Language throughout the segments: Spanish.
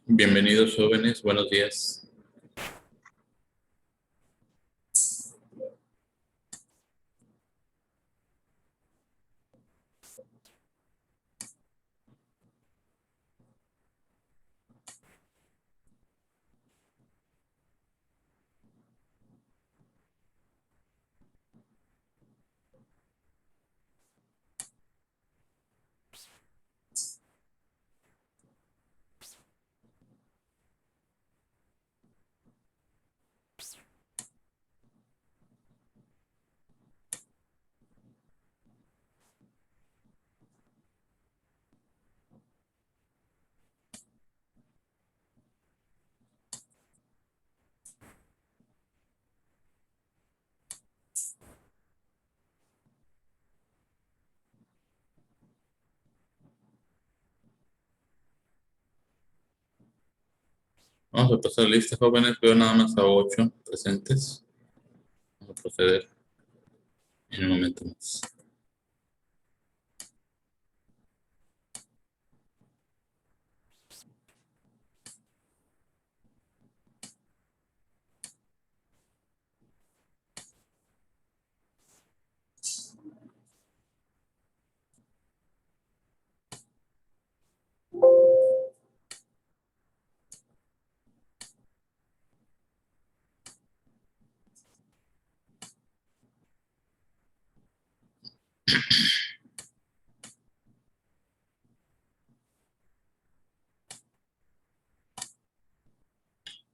Bienvenidos jóvenes, buenos días. Vamos a pasar lista jóvenes, veo nada más a 8 presentes. Vamos a proceder en un momento más.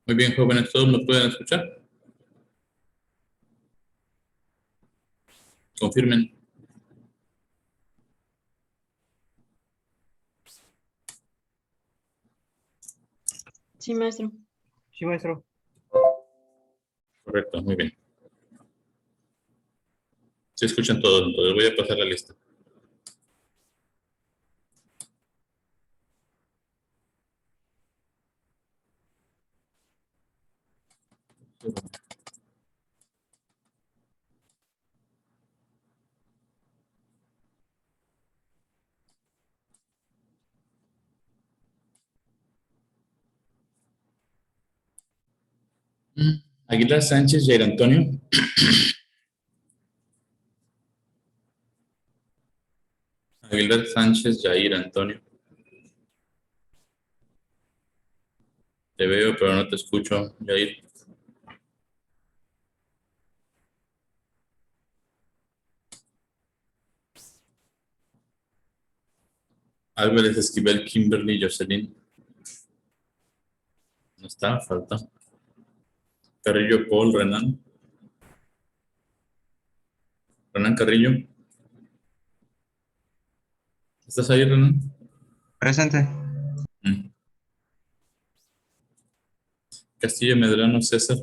Muy bien jóvenes, ¿todos me pueden escuchar? Confirmen. Sí, maestro. Sí, maestro. Correcto, muy bien. Se escuchan todos, entonces voy a pasar la lista. Aguilar Sánchez, Jair Antonio. Aguilar Sánchez, Jair Antonio. Te veo, pero no te escucho, Jair. Álvarez Esquivel, Kimberly, Jocelyn. No está, falta. Carrillo Paul, Renan. Renan Carrillo. ¿Estás ahí, Renan? Presente. Castillo Medrano, César.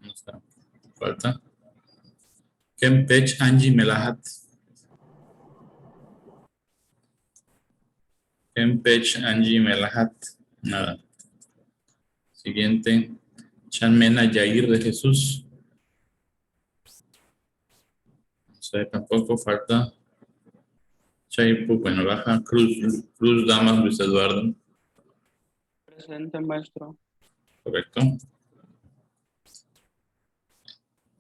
No está, falta. Kempech, Angie Melahat. Kempech, Angie Melahat. Nada. Siguiente. Chanmena Yair de Jesús. No sé, tampoco falta. Chaipu, bueno, baja. Cruz Damas, Luis Eduardo. Presente, maestro. Correcto.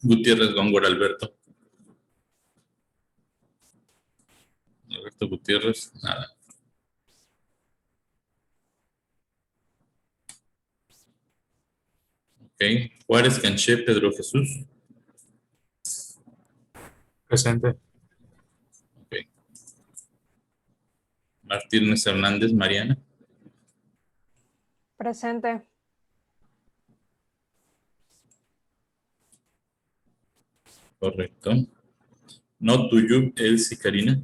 Gutiérrez Góngora Alberto. Alberto Gutiérrez, nada. Ok. Juárez Canché, Pedro Jesús. Presente. Ok. Martínez Hernández, Mariana. Presente. Correcto. No Tuyub, Elsie, Karina.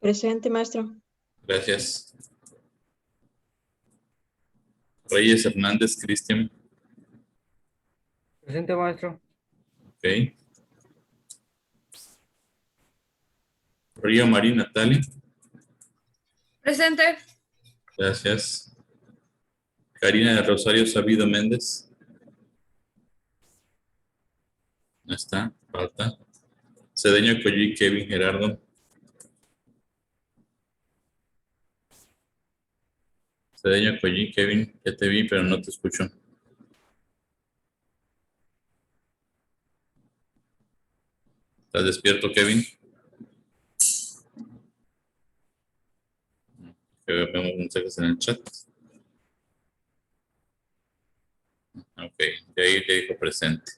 Presente, maestro. Gracias. Reyes Hernández, Cristian. Presente, maestro. Ok. Río Marín, Natalia. Presente. Gracias. Karina de Rosario Sabido Méndez. No está, falta. Cedeño Collí, Kevin Gerardo. Cedeño, Collí, Kevin, ya te vi, pero no te escucho. ¿Estás despierto, Kevin? Que vemos mensajes en el chat. Ok, de ahí le dijo presente.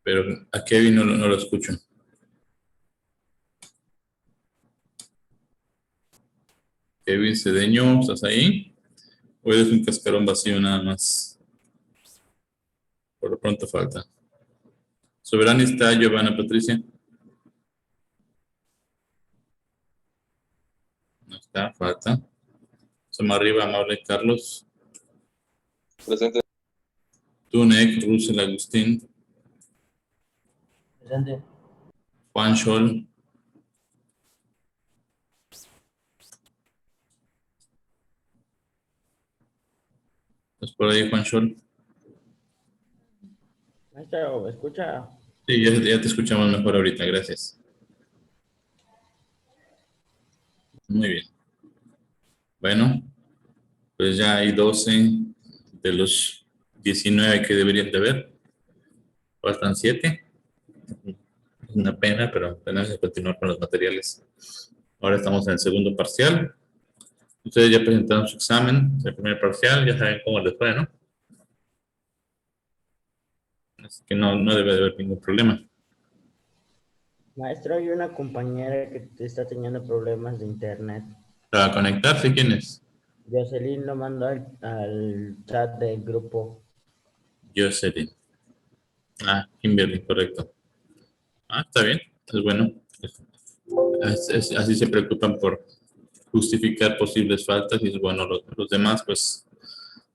Pero a Kevin no lo escucho. Kevin Cedeño, ¿estás ahí? ¿O eres un cascarón vacío nada más? Por lo pronto falta. Soberana está Giovanna Patricia. No está, falta. Somos arriba, amable Carlos. Presente. Tunek, Russell Agustín. Presente. Juan Scholl. ¿Estás por ahí, Juan Scholl? Maestro, ¿me escucha? Sí, ya te escuchamos mejor ahorita, gracias. Muy bien. Bueno, pues ya hay 12 de los 19 que deberían de ver. Faltan 7. Es una pena, pero tenemos que continuar con los materiales. Ahora estamos en el segundo parcial. Ustedes ya presentaron su examen, el primer parcial, ya saben cómo les fue, ¿no? Así que no debe de haber ningún problema. Maestro, hay una compañera que está teniendo problemas de internet. Para conectarse, ¿quién es? Jocelyn lo mandó al chat del grupo. Jocelyn. Kimberly, correcto. Está bien, es bueno. Así se preocupan por justificar posibles faltas y es bueno, los demás, pues,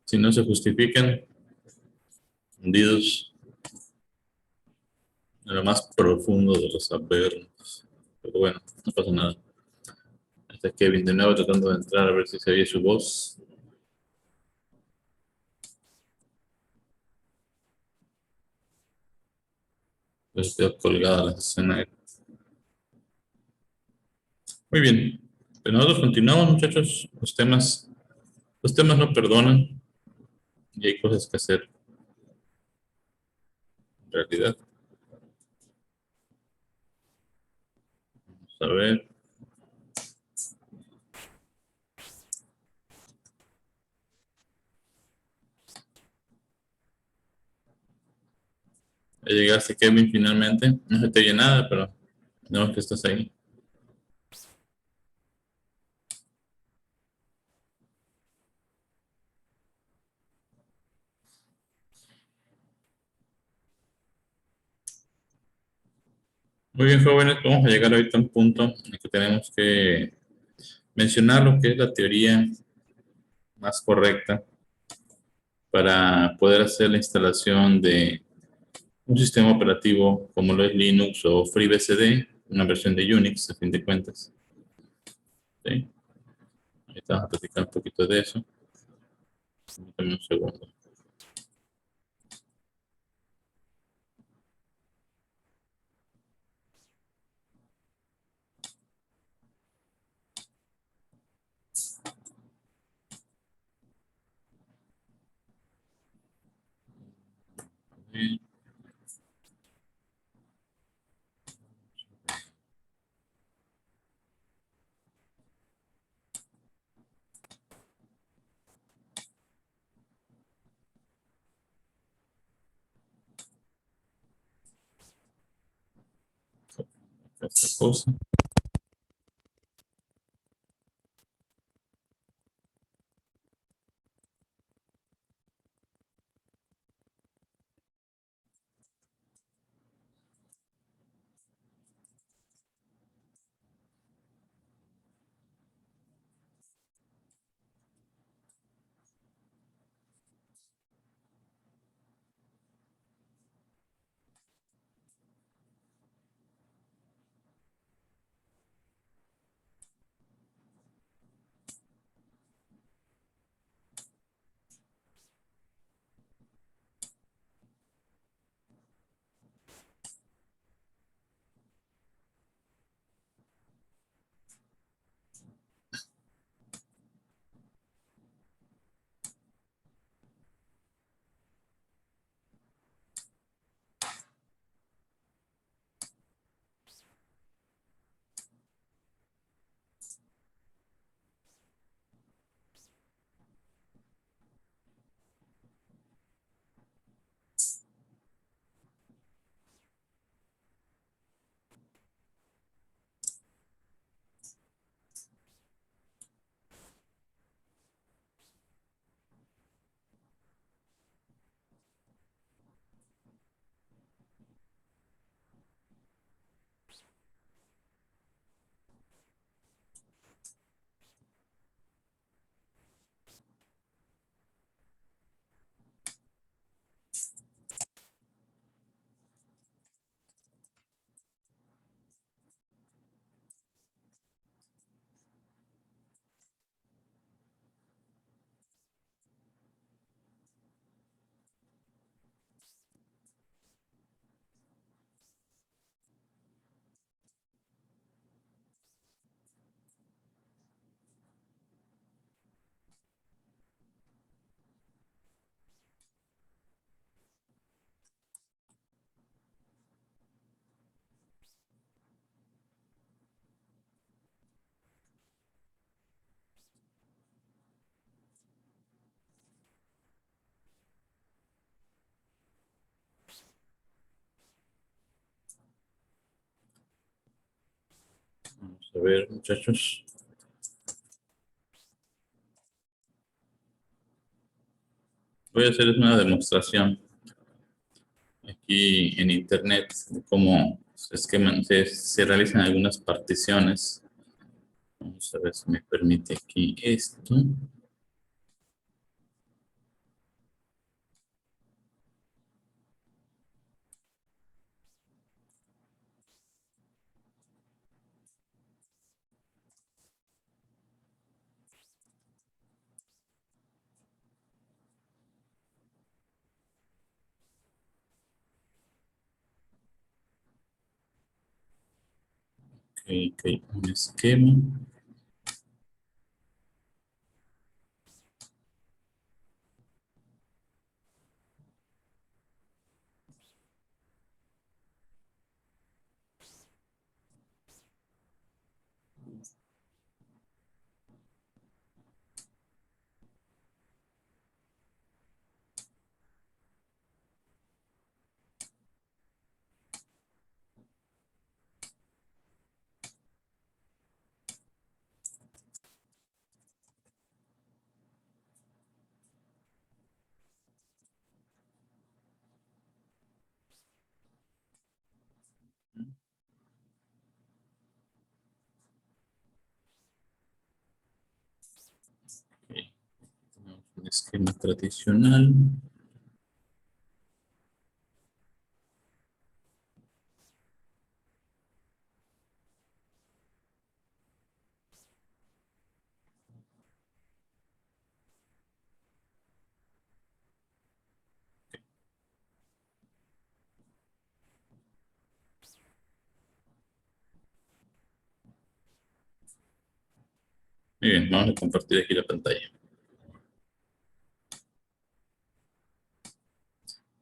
si no se justifican, hundidos en lo más profundo de los avernos. Pero bueno, no pasa nada. Está Kevin de nuevo tratando de entrar a ver si se oye su voz. Pues quedó colgada la escena. Muy bien. Pero nosotros continuamos, muchachos. Los temas no perdonan y hay cosas que hacer en realidad. Vamos a ver. Ya llegaste, Kevin, finalmente. No se te oye nada, pero no que estás ahí. Muy bien, jóvenes, vamos a llegar ahorita a un punto en el que tenemos que mencionar lo que es la teoría más correcta para poder hacer la instalación de un sistema operativo como lo es Linux o FreeBSD, una versión de Unix, a fin de cuentas. ¿Sí? Ahorita vamos a platicar un poquito de eso. Dame un segundo. Sí, esta cosa. A ver, muchachos. Voy a hacerles una demostración aquí en internet de cómo se realizan algunas particiones. Vamos a ver si me permite aquí esto. Ok, un esquema. Ok, tenemos un esquema tradicional. Muy bien, vamos a compartir aquí la pantalla.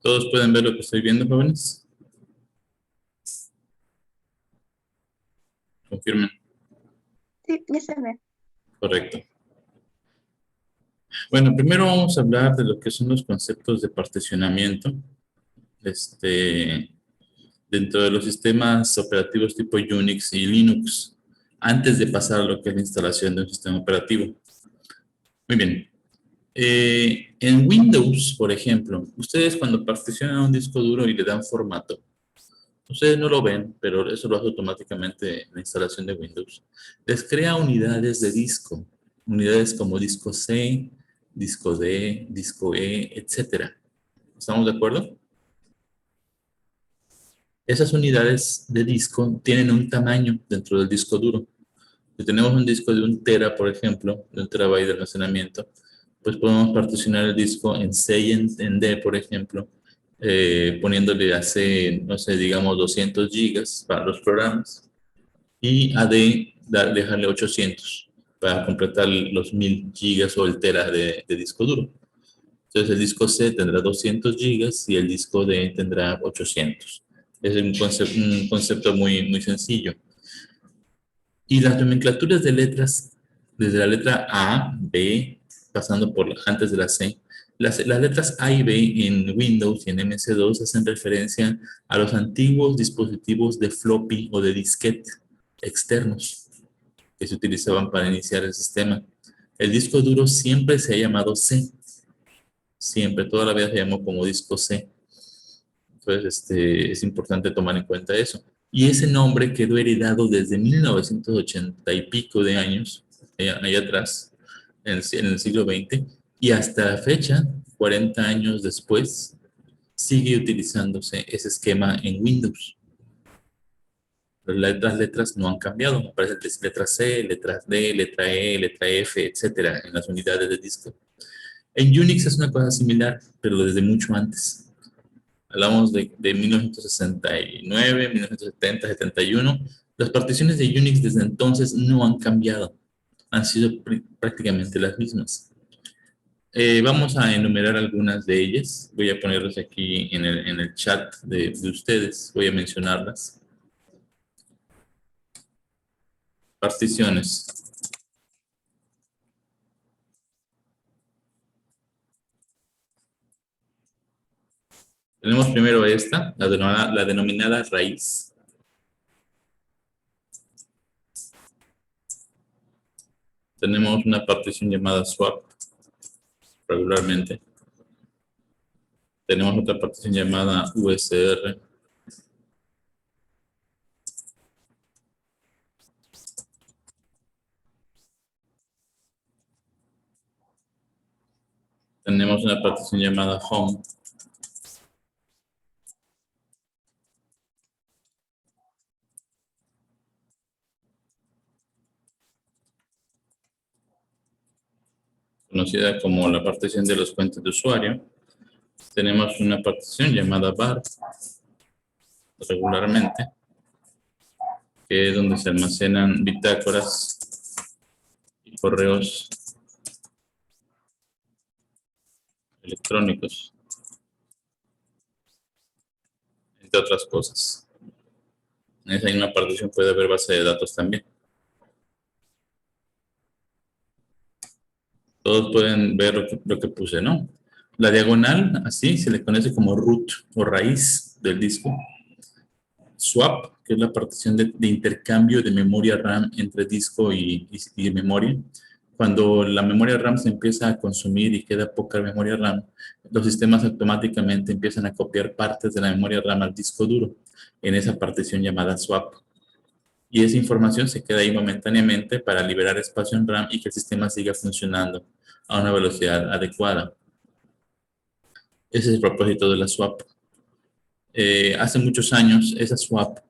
¿Todos pueden ver lo que estoy viendo, jóvenes? Confirmen. Sí, ya se ve. Correcto. Bueno, primero vamos a hablar de lo que son los conceptos de particionamiento. Dentro de los sistemas operativos tipo Unix y Linux, antes de pasar a lo que es la instalación de un sistema operativo. Muy bien. En Windows, por ejemplo, ustedes cuando particionan un disco duro y le dan formato, ustedes no lo ven, pero eso lo hace automáticamente la instalación de Windows. Les crea unidades de disco, unidades como disco C, disco D, disco E, etc. ¿Estamos de acuerdo? Esas unidades de disco tienen un tamaño dentro del disco duro. Si tenemos un disco de 1 tera, por ejemplo, de 1 terabyte de almacenamiento, pues podemos particionar el disco en C y en D, por ejemplo, poniéndole a C, no sé, digamos 200 gigas para los programas, y a D dejarle 800 para completar los 1000 gigas o el tera de disco duro. Entonces el disco C tendrá 200 gigas y el disco D tendrá 800. Es un concepto muy, muy sencillo. Y las nomenclaturas de letras, desde la letra A, B, pasando por antes de la C, las letras A y B en Windows y en MS2 hacen referencia a los antiguos dispositivos de floppy o de disquete externos que se utilizaban para iniciar el sistema. El disco duro siempre se ha llamado C, siempre, toda la vida se llamó como disco C. Entonces, es importante tomar en cuenta eso. Y ese nombre quedó heredado desde 1980 y pico de años, allá atrás, en el siglo XX, y hasta la fecha, 40 años después, sigue utilizándose ese esquema en Windows. Las letras no han cambiado, aparecen letra C, letra D, letra E, letra F, etcétera, en las unidades de disco. En Unix es una cosa similar, pero desde mucho antes. Hablamos de 1969, 1970, 71. Las particiones de Unix desde entonces no han cambiado. Han sido prácticamente las mismas. Vamos a enumerar algunas de ellas. Voy a ponerlas aquí en el chat de ustedes. Voy a mencionarlas. Particiones. Tenemos primero esta, la denominada raíz. tenemos una partición llamada swap regularmente. Tenemos otra partición llamada USR. Tenemos una partición llamada home. Conocida como la partición de los cuentas de usuario. Tenemos una partición llamada var, regularmente, que es donde se almacenan bitácoras y correos electrónicos, entre otras cosas. En esa misma partición puede haber base de datos también. Todos pueden ver lo que puse, ¿no? La diagonal, así se le conoce como root o raíz del disco. Swap, que es la partición de intercambio de memoria RAM entre disco y memoria. Cuando la memoria RAM se empieza a consumir y queda poca memoria RAM, los sistemas automáticamente empiezan a copiar partes de la memoria RAM al disco duro, en esa partición llamada swap. Y esa información se queda ahí momentáneamente para liberar espacio en RAM y que el sistema siga funcionando a una velocidad adecuada. Ese es el propósito de la swap. Hace muchos años, esa swap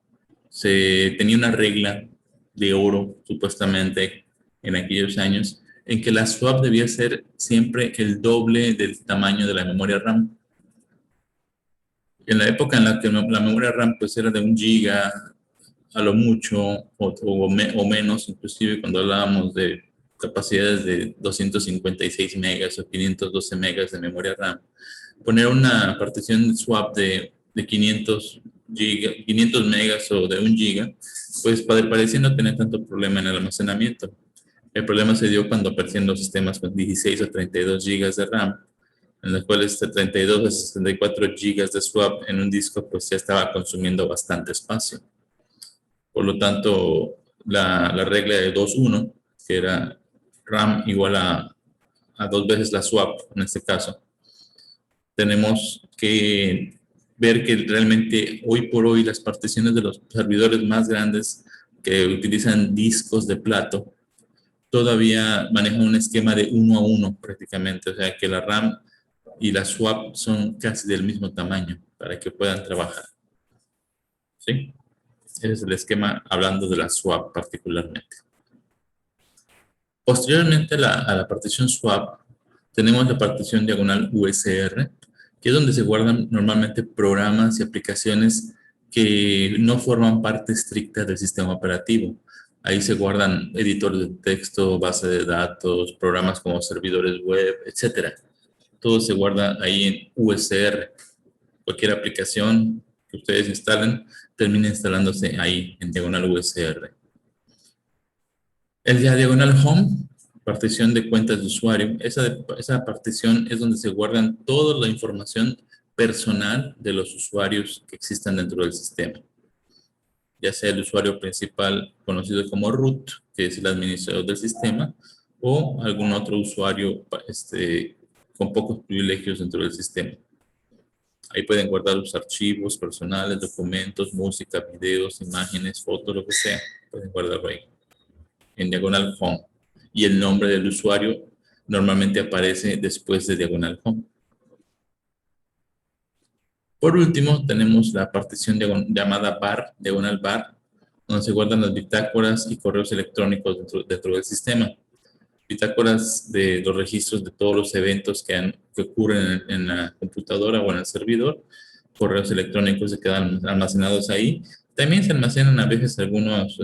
tenía una regla de oro, supuestamente, en aquellos años, en que la swap debía ser siempre el doble del tamaño de la memoria RAM. En la época en la que la memoria RAM pues era de 1 giga, a lo mucho, o menos, inclusive cuando hablábamos de capacidades de 256 megas o 512 megas de memoria RAM, poner una partición swap de 500 megas o de 1 giga, pues parecía no tener tanto problema en el almacenamiento. El problema se dio cuando aparecieron los sistemas con 16 o 32 gigas de RAM, en los cuales de 32 a 64 gigas de swap en un disco pues ya estaba consumiendo bastante espacio. Por lo tanto, la regla de 2-1, que era RAM igual a 2 veces la swap, en este caso, tenemos que ver que realmente hoy por hoy las particiones de los servidores más grandes que utilizan discos de plato todavía manejan un esquema de 1 a 1 prácticamente, o sea que la RAM y la swap son casi del mismo tamaño para que puedan trabajar. ¿Sí? Ese es el esquema hablando de la swap particularmente. Posteriormente a la partición swap, tenemos la partición diagonal USR, que es donde se guardan normalmente programas y aplicaciones que no forman parte estricta del sistema operativo. Ahí se guardan editores de texto, base de datos, programas como servidores web, etc. Todo se guarda ahí en USR. Cualquier aplicación que ustedes instalen termina instalándose ahí en diagonal USR. El diagonal home, partición de cuentas de usuario, esa partición es donde se guardan toda la información personal de los usuarios que existan dentro del sistema. Ya sea el usuario principal conocido como root, que es el administrador del sistema, o algún otro usuario con pocos privilegios dentro del sistema. Ahí pueden guardar los archivos personales, documentos, música, videos, imágenes, fotos, lo que sea. Pueden guardarlo ahí, en diagonal home. Y el nombre del usuario normalmente aparece después de diagonal home. Por último, tenemos la partición llamada var, diagonal var, donde se guardan las bitácoras y correos electrónicos dentro del sistema. Bitácoras de los registros de todos los eventos que ocurren en la computadora o en el servidor. Correos electrónicos se quedan almacenados ahí. También se almacenan a veces algunas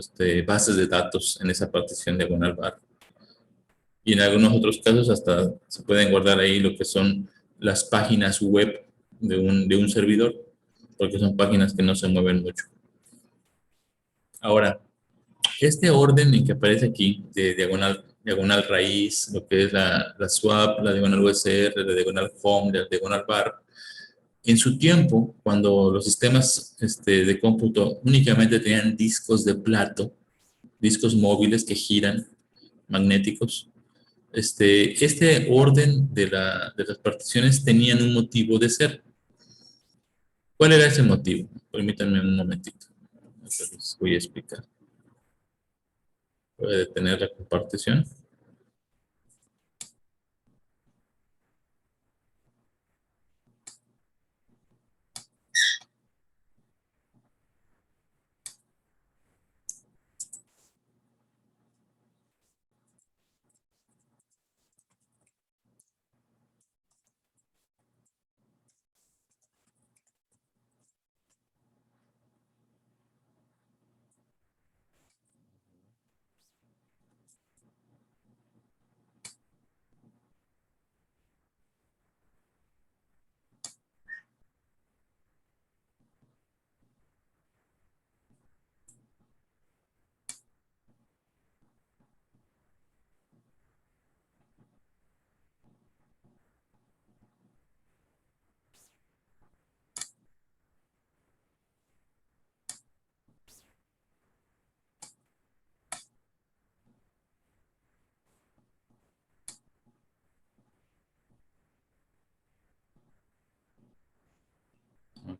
bases de datos en esa partición diagonal var. Y en algunos otros casos hasta se pueden guardar ahí lo que son las páginas web de un servidor, porque son páginas que no se mueven mucho. Ahora, este orden en que aparece aquí, de diagonal raíz, lo que es la swap, la diagonal USR, la diagonal home, la diagonal var, en su tiempo, cuando los sistemas de cómputo únicamente tenían discos de plato, discos móviles que giran, magnéticos. Este orden de las particiones tenían un motivo de ser. ¿Cuál era ese motivo? Permítanme un momentito. Les voy a explicar. Voy a detener la compartición.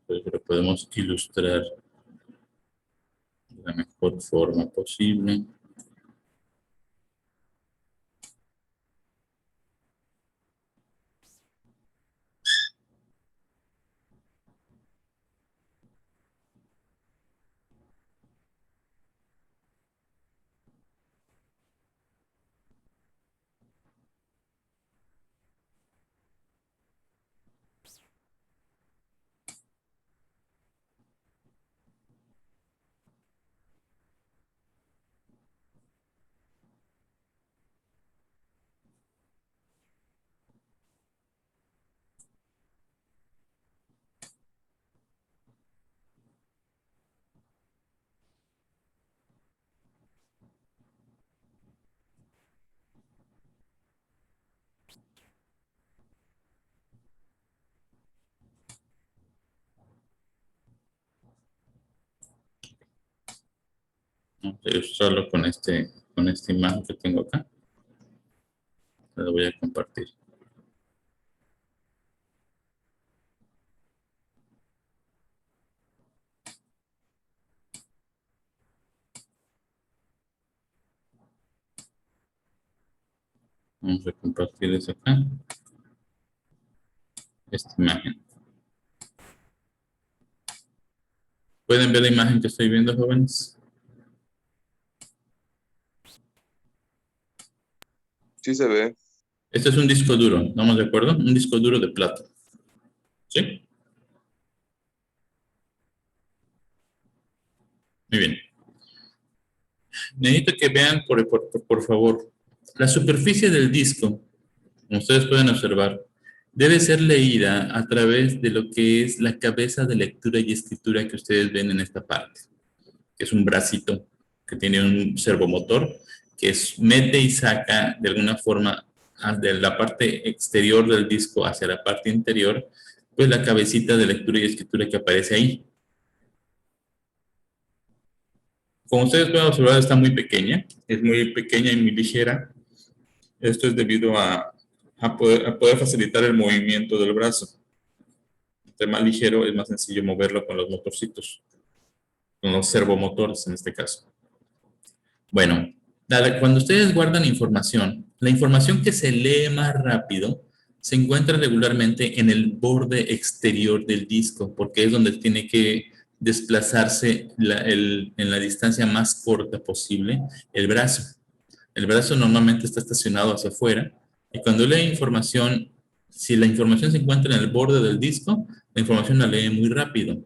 Pues lo podemos ilustrar de la mejor forma posible. Vamos a ilustrarlo con esta imagen que tengo acá. La voy a compartir. Vamos a compartir desde acá. Esta imagen. ¿Pueden ver la imagen que estoy viendo, jóvenes? Sí se ve. Este es un disco duro, ¿estamos de acuerdo? Un disco duro de plata. ¿Sí? Muy bien. Necesito que vean, por favor, la superficie del disco, como ustedes pueden observar, debe ser leída a través de lo que es la cabeza de lectura y escritura que ustedes ven en esta parte, que es un bracito que tiene un servomotor que mete y saca de alguna forma de la parte exterior del disco hacia la parte interior, pues la cabecita de lectura y escritura que aparece ahí. Como ustedes pueden observar, está muy pequeña, es muy pequeña y muy ligera. Esto es debido a poder facilitar el movimiento del brazo. Entre más ligero, es más sencillo moverlo con los motorcitos, con los servomotores en este caso. Bueno, cuando ustedes guardan información, la información que se lee más rápido se encuentra regularmente en el borde exterior del disco, porque es donde tiene que desplazarse en la distancia más corta posible el brazo. El brazo normalmente está estacionado hacia afuera y cuando lee información, si la información se encuentra en el borde del disco, la información la lee muy rápido.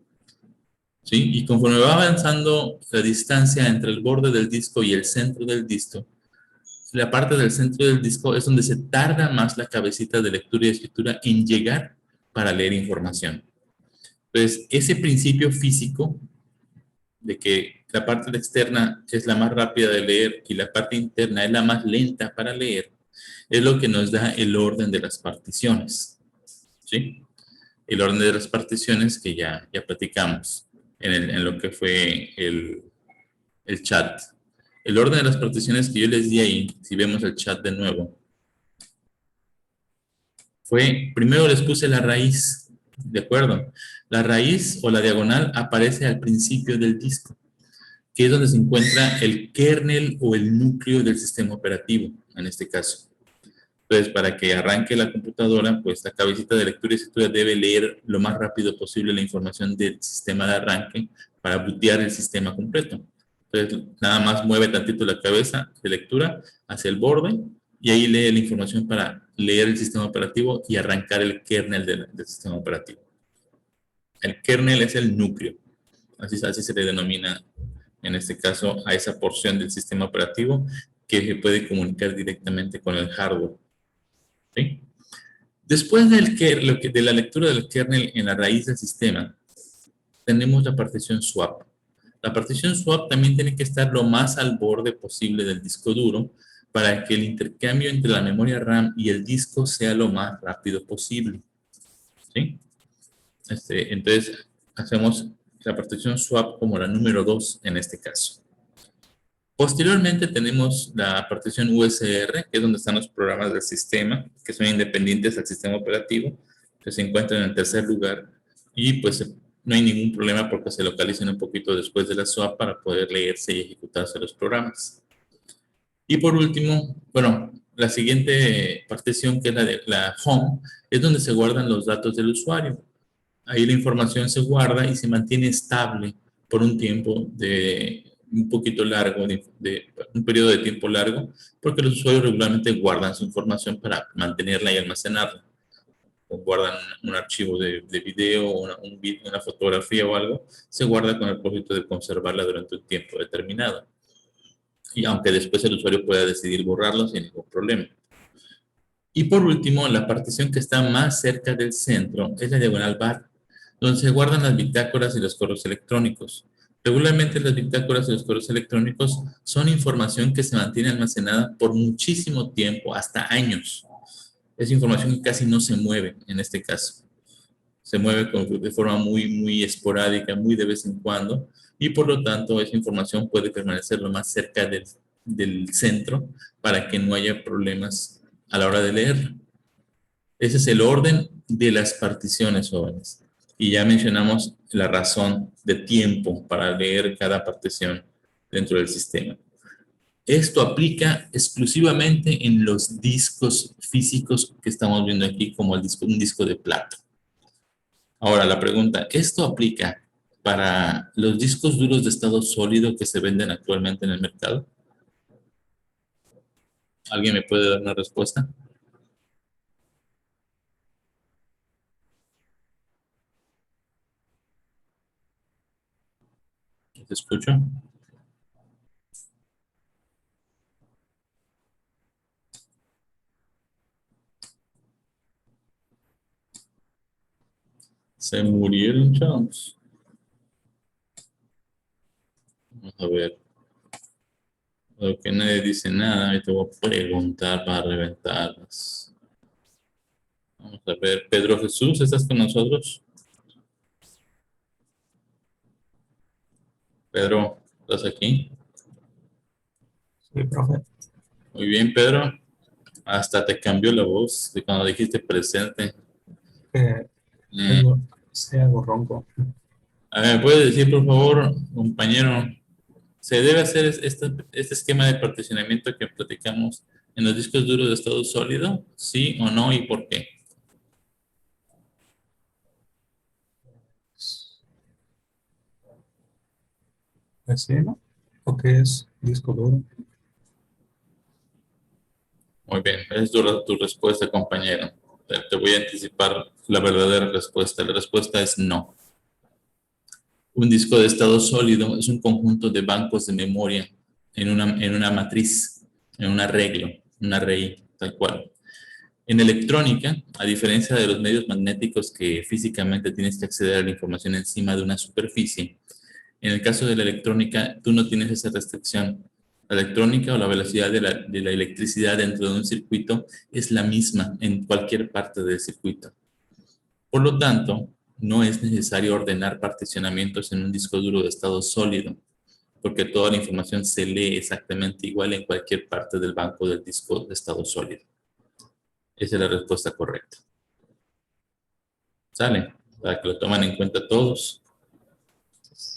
¿Sí? Y conforme va avanzando la distancia entre el borde del disco y el centro del disco, la parte del centro del disco es donde se tarda más la cabecita de lectura y escritura en llegar para leer información. Entonces, ese principio físico de que la parte externa es la más rápida de leer y la parte interna es la más lenta para leer, es lo que nos da el orden de las particiones. ¿Sí? El orden de las particiones que ya platicamos en lo que fue el chat El orden de las particiones que yo les di ahí, si vemos el chat de nuevo, primero les puse la raíz, ¿de acuerdo? La raíz o la diagonal aparece al principio del disco, que es donde se encuentra el kernel o el núcleo del sistema operativo, en este caso. Entonces, para que arranque la computadora, pues la cabecita de lectura y escritura debe leer lo más rápido posible la información del sistema de arranque para bootear el sistema completo. Entonces, nada más mueve tantito la cabeza de lectura hacia el borde y ahí lee la información para leer el sistema operativo y arrancar el kernel del sistema operativo. El kernel es el núcleo, así se le denomina en este caso a esa porción del sistema operativo que se puede comunicar directamente con el hardware. ¿Sí? Después de la lectura del kernel en la raíz del sistema, tenemos la partición swap. La partición swap también tiene que estar lo más al borde posible del disco duro para que el intercambio entre la memoria RAM y el disco sea lo más rápido posible. ¿Sí? Entonces, hacemos la partición swap como la número 2 en este caso. Posteriormente tenemos la partición USR, que es donde están los programas del sistema, que son independientes al sistema operativo, que se encuentran en el tercer lugar, y pues no hay ningún problema porque se localizan un poquito después de la swap para poder leerse y ejecutarse los programas. Y por último, bueno, la siguiente partición, que es la de la home, es donde se guardan los datos del usuario. Ahí la información se guarda y se mantiene estable por un tiempo de un poquito largo, de un periodo de tiempo largo, porque los usuarios regularmente guardan su información para mantenerla y almacenarla. O guardan un archivo de video, una fotografía o algo, se guarda con el propósito de conservarla durante un tiempo determinado. Y aunque después el usuario pueda decidir borrarlo sin ningún problema. Y por último, la partición que está más cerca del centro es la diagonal bar, donde se guardan las bitácoras y los correos electrónicos. Regularmente las bitácoras y los correos electrónicos son información que se mantiene almacenada por muchísimo tiempo, hasta años. Es información que casi no se mueve en este caso. Se mueve de forma muy esporádica, muy de vez en cuando, y por lo tanto esa información puede permanecer lo más cerca del centro para que no haya problemas a la hora de leer. Ese es el orden de las particiones, jóvenes. Y ya mencionamos la razón de tiempo para leer cada partición dentro del sistema. Esto aplica exclusivamente en los discos físicos que estamos viendo aquí, como un disco de plata. Ahora la pregunta, ¿esto aplica para los discos duros de estado sólido que se venden actualmente en el mercado? ¿Alguien me puede dar una respuesta? ¿Te escucho? Se murieron, chavos. Vamos a ver. Porque nadie dice nada, ahí te voy a preguntar para reventarlas. Vamos a ver. Pedro Jesús, ¿estás con nosotros? Pedro, ¿estás aquí? Sí, profe. Muy bien, Pedro. Hasta te cambió la voz de cuando dijiste presente. Sí, algo ronco. A ver, ¿me puede decir, por favor, compañero, ¿se debe hacer este esquema de particionamiento que platicamos en los discos duros de estado sólido? ¿Sí o no? ¿Y por qué? Pues sí, ¿no? ¿O qué es disco duro? Muy bien, es tu respuesta, compañero. Te voy a anticipar la verdadera respuesta. La respuesta es no. Un disco de estado sólido es un conjunto de bancos de memoria en una matriz, en un arreglo, un array, tal cual. En electrónica, a diferencia de los medios magnéticos que físicamente tienes que acceder a la información encima de una superficie, en el caso de la electrónica, tú no tienes esa restricción. La electrónica o la velocidad de la electricidad dentro de un circuito es la misma en cualquier parte del circuito. Por lo tanto, no es necesario ordenar particionamientos en un disco duro de estado sólido, porque toda la información se lee exactamente igual en cualquier parte del banco del disco de estado sólido. Esa es la respuesta correcta. ¿Sale? Para que lo tomen en cuenta todos.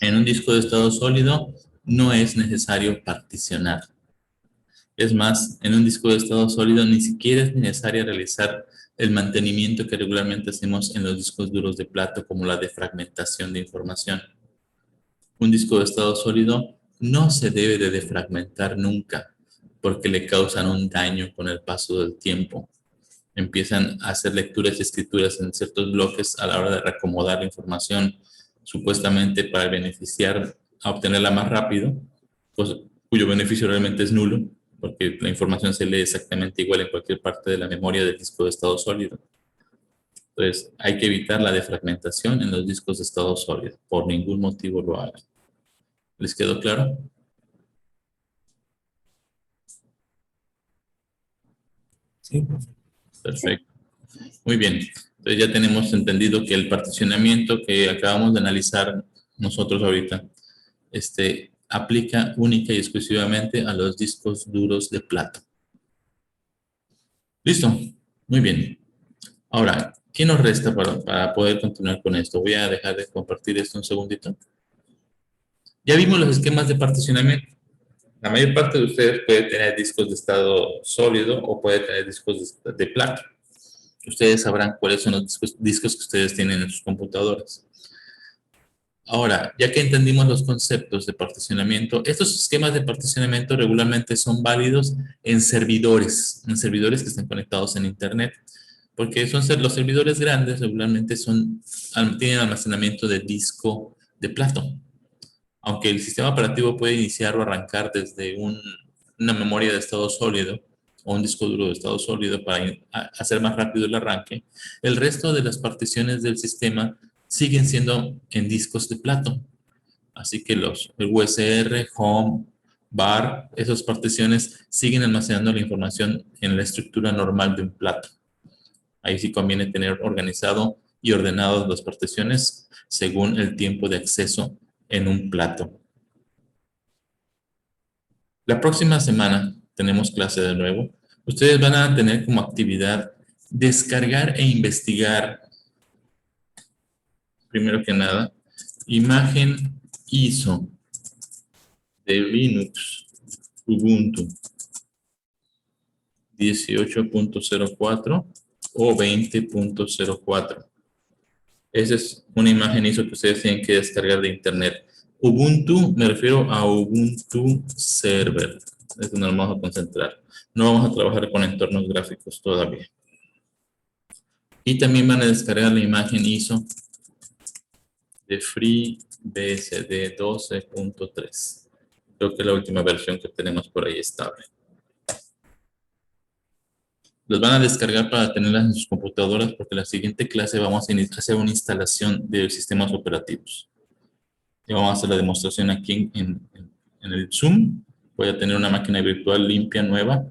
En un disco de estado sólido no es necesario particionar. Es más, en un disco de estado sólido ni siquiera es necesario realizar el mantenimiento que regularmente hacemos en los discos duros de plato, como la defragmentación de información. Un disco de estado sólido no se debe de defragmentar nunca, porque le causan un daño con el paso del tiempo. Empiezan a hacer lecturas y escrituras en ciertos bloques a la hora de reacomodar la información, supuestamente para beneficiar a obtenerla más rápido, pues, cuyo beneficio realmente es nulo, porque la información se lee exactamente igual en cualquier parte de la memoria del disco de estado sólido. Entonces, hay que evitar la defragmentación en los discos de estado sólido. Por ningún motivo lo hagan. ¿Les quedó claro? Sí, profe. Perfecto. Muy bien. Entonces ya tenemos entendido que el particionamiento que acabamos de analizar nosotros ahorita, aplica única y exclusivamente a los discos duros de plato. ¿Listo? Muy bien. Ahora, ¿qué nos resta para poder continuar con esto? Voy a dejar de compartir esto un segundito. Ya vimos los esquemas de particionamiento. La mayor parte de ustedes puede tener discos de estado sólido o puede tener discos de plato. Ustedes sabrán cuáles son los discos que ustedes tienen en sus computadoras. Ahora, ya que entendimos los conceptos de particionamiento, estos esquemas de particionamiento regularmente son válidos en servidores que están conectados en Internet, porque los servidores grandes regularmente tienen almacenamiento de disco de plato. Aunque el sistema operativo puede iniciar o arrancar desde una memoria de estado sólido o un disco duro de estado sólido para hacer más rápido el arranque, el resto de las particiones del sistema siguen siendo en discos de plato. Así que el USR, Home, Bar, esas particiones siguen almacenando la información en la estructura normal de un plato. Ahí sí conviene tener organizado y ordenado las particiones según el tiempo de acceso en un plato. La próxima semana tenemos clase de nuevo. Ustedes van a tener como actividad descargar e investigar, primero que nada, imagen ISO de Linux Ubuntu 18.04 o 20.04. Esa es una imagen ISO que ustedes tienen que descargar de internet. Ubuntu, me refiero a Ubuntu Server. Es donde nos vamos a concentrar. No vamos a trabajar con entornos gráficos todavía. Y también van a descargar la imagen ISO de FreeBSD 12.3. Creo que es la última versión que tenemos por ahí estable. Los van a descargar para tenerlas en sus computadoras porque en la siguiente clase vamos a hacer una instalación de sistemas operativos. Y vamos a hacer la demostración aquí en el Zoom. Voy a tener una máquina virtual limpia, nueva,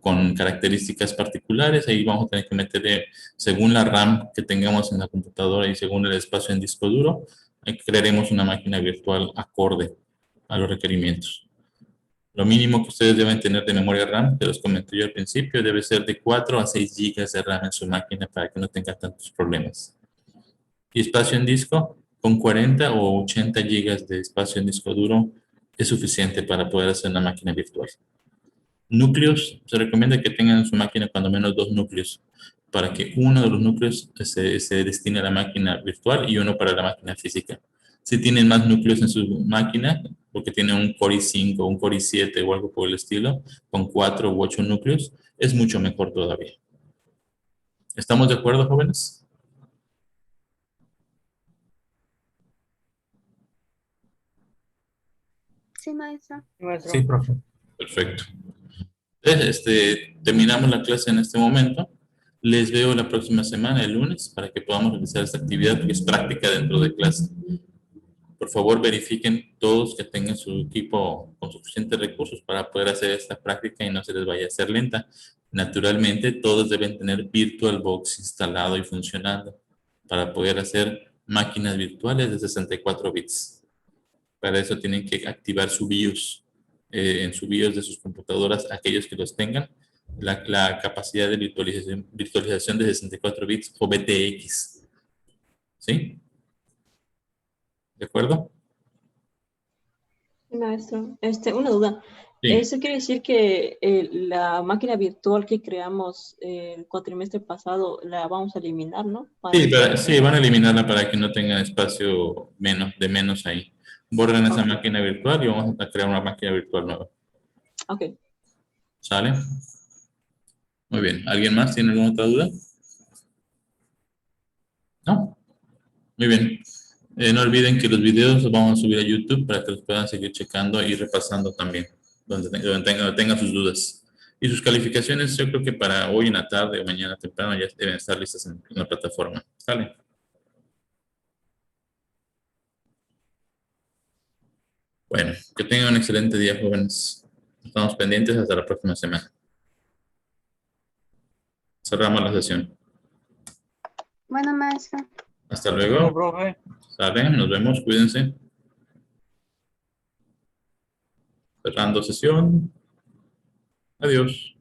con características particulares. Ahí vamos a tener que meterle, según la RAM que tengamos en la computadora y según el espacio en disco duro, crearemos una máquina virtual acorde a los requerimientos. Lo mínimo que ustedes deben tener de memoria RAM, que los comenté yo al principio, debe ser de 4 a 6 GB de RAM en su máquina para que no tenga tantos problemas. Y espacio en disco, con 40 o 80 GB de espacio en disco duro, es suficiente para poder hacer una máquina virtual. Núcleos, se recomienda que tengan en su máquina cuando menos 2 núcleos, para que uno de los núcleos se destine a la máquina virtual y uno para la máquina física. Si tienen más núcleos en su máquina, porque tienen un Core i5, un Core i7 o algo por el estilo, con 4 u 8 núcleos, es mucho mejor todavía. ¿Estamos de acuerdo, jóvenes? Sí, maestra. Maestro. Sí, profe. Perfecto. Entonces, terminamos la clase en este momento. Les veo la próxima semana, el lunes, para que podamos realizar esta actividad que es práctica dentro de clase. Por favor, verifiquen todos que tengan su equipo con suficientes recursos para poder hacer esta práctica y no se les vaya a hacer lenta. Naturalmente, todos deben tener VirtualBox instalado y funcionando para poder hacer máquinas virtuales de 64 bits. Para eso tienen que activar su BIOS. En su BIOS de sus computadoras, aquellos que los tengan, la capacidad de virtualización de 64 bits o BTX. ¿Sí? ¿De acuerdo? Sí, maestro. Una duda. Sí. ¿Eso quiere decir que la máquina virtual que creamos el cuatrimestre pasado la vamos a eliminar, ¿no? Sí, sí, van a eliminarla para que no tengan espacio de menos ahí. Borren esa máquina virtual y vamos a crear una máquina virtual nueva. Ok. ¿Sale? Muy bien. ¿Alguien más tiene alguna otra duda? ¿No? Muy bien. No olviden que los videos los vamos a subir a YouTube para que los puedan seguir checando y repasando también, donde tengan sus dudas. Y sus calificaciones, yo creo que para hoy en la tarde o mañana temprano ya deben estar listas en la plataforma. ¿Sale? Bueno, que tengan un excelente día, jóvenes. Estamos pendientes hasta la próxima semana. Cerramos la sesión. Bueno, maestro. Hasta No, luego. profe. ¿Sale? Nos vemos. Cuídense. Cerrando sesión. Adiós.